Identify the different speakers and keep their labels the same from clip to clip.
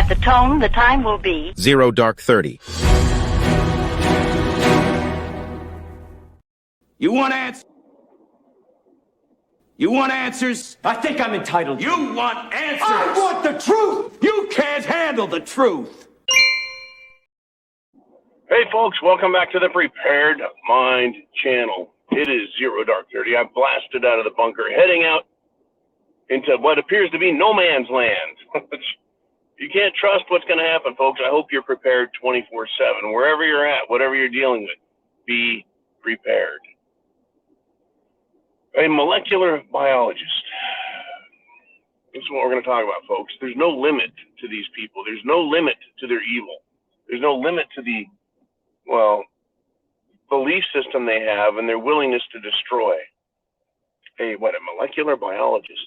Speaker 1: At the tone, the time will be
Speaker 2: 0:30.
Speaker 3: You want answers? You want answers?
Speaker 4: I think I'm entitled to.
Speaker 3: You want answers?
Speaker 4: I want the truth!
Speaker 3: You can't handle the truth.
Speaker 5: Hey folks, welcome back to the Prepared Mind channel. It is 0:30. I've blasted out of the bunker, heading out into what appears to be no man's land. You can't trust what's going to happen, folks. I hope you're prepared 24/7. Wherever you're at, whatever you're dealing with, be prepared. A molecular biologist. This is what we're going to talk about, folks. There's no limit to these people. There's no limit to their evil. There's no limit to the, belief system they have and their willingness to destroy. Hey, what, a molecular biologist?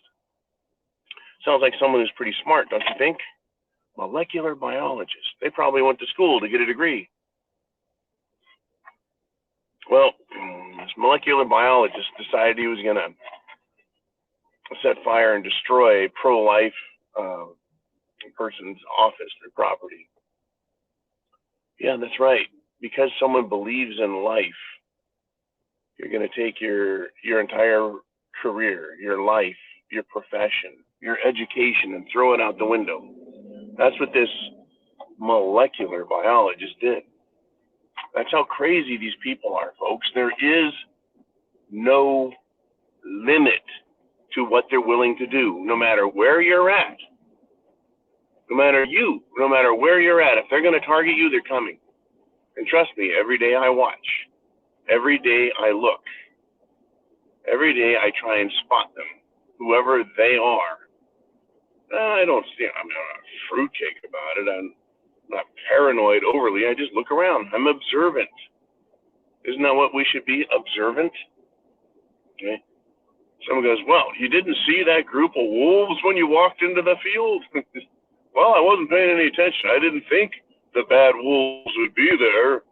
Speaker 5: Sounds like someone who's pretty smart, don't you think? Molecular biologist. They probably went to school to get a degree. Well, this molecular biologist decided he was going to set fire and destroy a pro-life person's office or property. Yeah, that's right. Because someone believes in life, you're going to take your entire career, your life, your profession, your education, and throw it out the window. That's what this molecular biologist did. That's how crazy these people are, folks. There is no limit to what they're willing to do, no matter where you're at. No matter where you're at. If they're going to target you, they're coming. And trust me, every day I watch. Every day I look. Every day I try and spot them, whoever they are. I don't see, I'm not a fruitcake about it. I'm not paranoid overly. I just look around. I'm observant. Isn't that what we should be? Observant? Okay. Someone goes, well, you didn't see that group of wolves when you walked into the field? Well, I wasn't paying any attention. I didn't think the bad wolves would be there.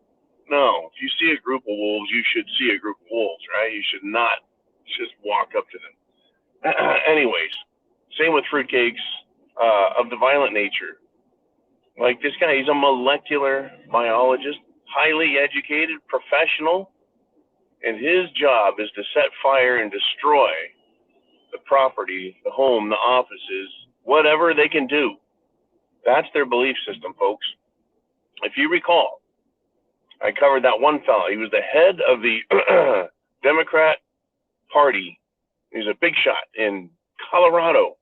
Speaker 5: No, if you see a group of wolves, you should see a group of wolves, right? You should not just walk up to them. Anyways, same with fruitcakes of the violent nature. Like this guy, he's a molecular biologist, highly educated, professional, and his job is to set fire and destroy the property, the home, the offices, whatever they can do. That's their belief system, folks. If you recall, I covered that one fellow. He was the head of the Democrat Party. He was a big shot in Colorado.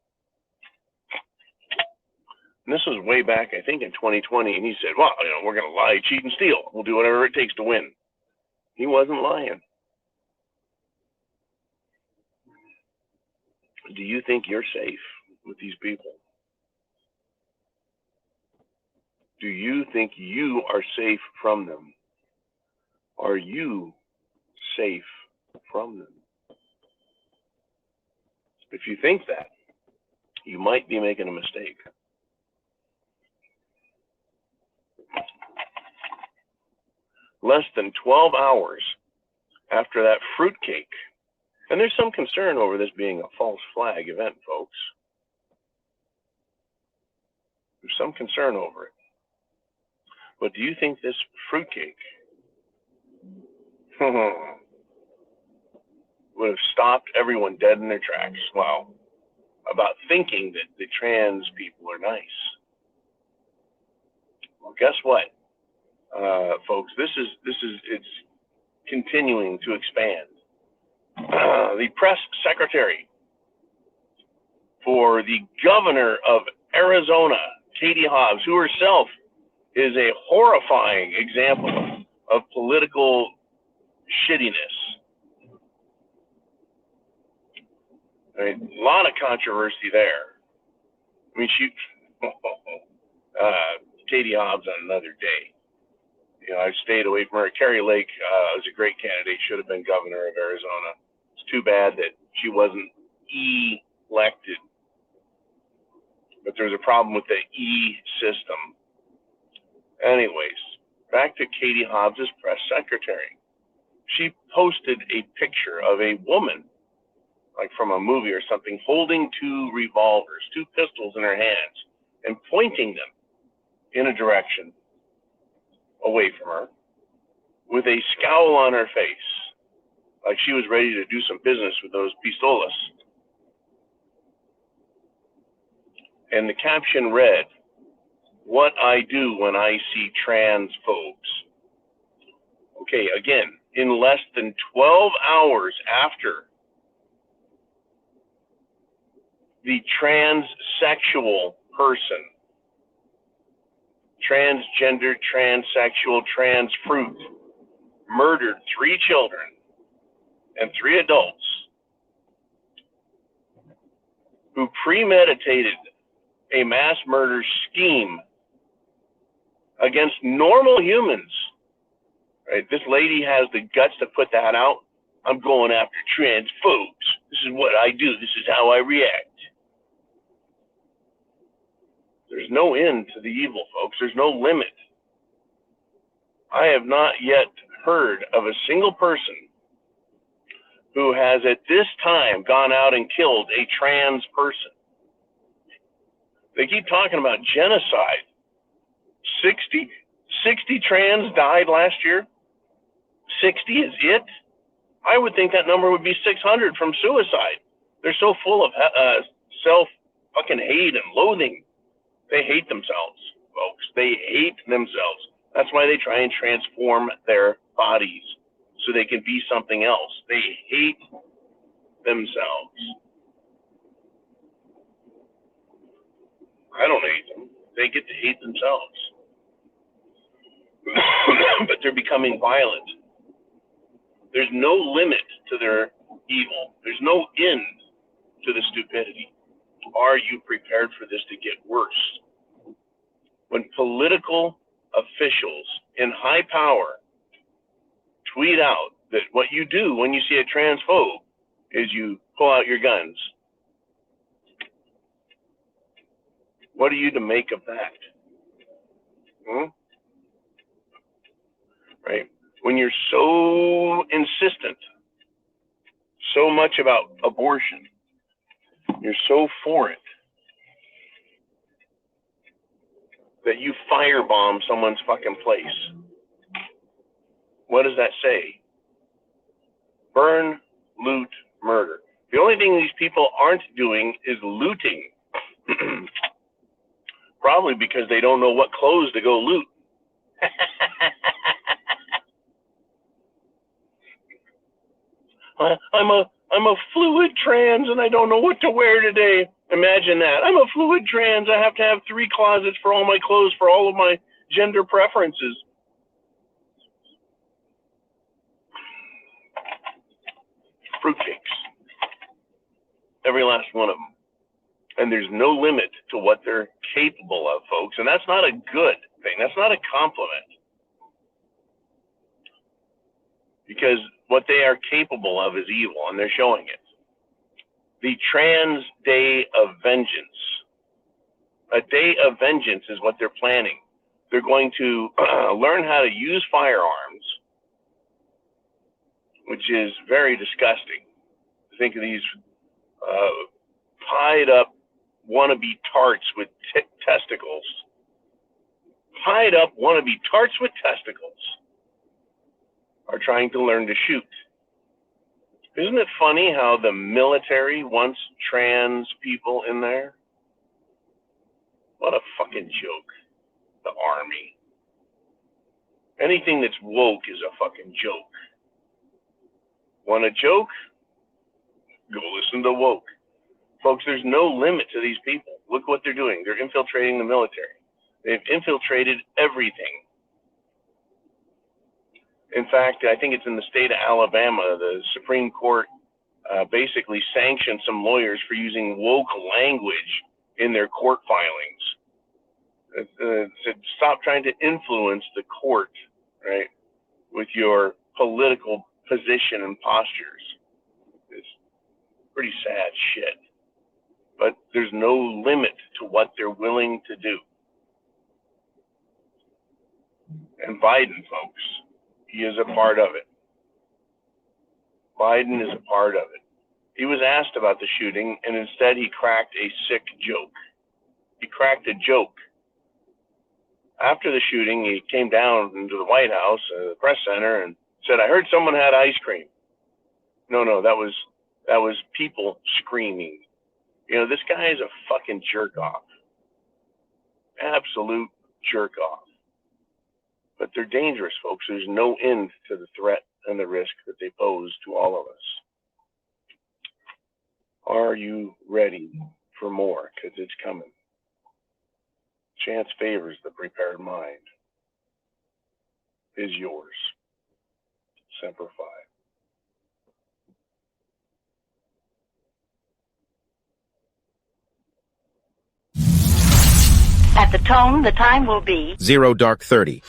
Speaker 5: And this was way back, I think, in 2020. And he said, well, we're going to lie, cheat, and steal. We'll do whatever it takes to win. He wasn't lying. Do you think you're safe with these people? Do you think you are safe from them? Are you safe from them? If you think that, you might be making a mistake. Less than 12 hours after that fruitcake, and there's some concern over this being a false flag event, folks. There's some concern over it. But do you think this fruitcake would have stopped everyone dead in their tracks? Wow. About thinking that the trans people are nice. Well, guess what, folks? It's continuing to expand. The press secretary for the governor of Arizona, Katie Hobbs, who herself is a horrifying example of political shittiness. I mean, a lot of controversy there. I mean, Katie Hobbs on another day. I've stayed away from her. Carrie Lake was a great candidate, should have been governor of Arizona. It's too bad that she wasn't elected. But there's a problem with the E system. Anyways, back to Katie Hobbs' press secretary. She posted a picture of a woman, like from a movie or something, holding two revolvers, two pistols in her hands, and pointing them in a direction away from her with a scowl on her face, like she was ready to do some business with those pistolas. And the caption read, "What I do when I see trans folks." Okay, again, in less than 12 hours after the transsexual person, transgender, transsexual, trans fruit, murdered 3 children and 3 adults who premeditated a mass murder scheme against normal humans. Right? This lady has the guts to put that out. I'm going after trans folks. This is what I do. This is how I react. There's no end to the evil, folks. There's no limit. I have not yet heard of a single person who has at this time gone out and killed a trans person. They keep talking about genocide. 60 trans died last year. 60 is it? I would think that number would be 600 from suicide. They're so full of self-fucking-hate and loathing. They hate themselves, folks. They hate themselves. That's why they try and transform their bodies so they can be something else. They hate themselves. I don't hate them. They get to hate themselves. But they're becoming violent. There's no limit to their evil. There's no end to the stupidity. Are you prepared for this to get worse? When political officials in high power tweet out that what you do when you see a transphobe is you pull out your guns, what are you to make of that? Right? When you're so insistent, so much about abortion, you're so for it, that you firebomb someone's fucking place. What does that say? Burn, loot, murder. The only thing these people aren't doing is looting. Probably because they don't know what clothes to go loot. I'm a fluid trans and I don't know what to wear today. Imagine that. I'm a fluid trans. I have to have 3 closets for all my clothes, for all of my gender preferences. Fruitcakes. Every last one of them. And there's no limit to what they're capable of, folks. And that's not a good thing. That's not a compliment. Because what they are capable of is evil, and they're showing it. The Trans Day of Vengeance. A day of vengeance is what they're planning. They're going to learn how to use firearms, which is very disgusting. Think of these tied up wannabe tarts with testicles. Tied up wannabe tarts with testicles are trying to learn to shoot. Isn't it funny how the military wants trans people in there? What a fucking joke. The army. Anything that's woke is a fucking joke. Want a joke? Go listen to woke. Folks, there's no limit to these people. Look what they're doing. They're infiltrating the military. They've infiltrated everything. In fact, I think it's in the state of Alabama, the Supreme Court basically sanctioned some lawyers for using woke language in their court filings. Said, stop trying to influence the court, right, with your political position and postures. It's pretty sad shit. But there's no limit to what they're willing to do. And Biden, folks, he is a part of it. Biden is a part of it. He was asked about the shooting, and instead he cracked a sick joke. He cracked a joke. After the shooting, he came down into the White House, the press center, and said, "I heard someone had ice cream." No, that was people screaming. You know, this guy is a fucking jerk off. Absolute jerk off. But they're dangerous, folks. There's no end to the threat and the risk that they pose to all of us. Are you ready for more? Because it's coming. Chance favors the prepared mind. Is yours. Semper Fi.
Speaker 1: At the tone, the time will be
Speaker 2: 0 dark 30.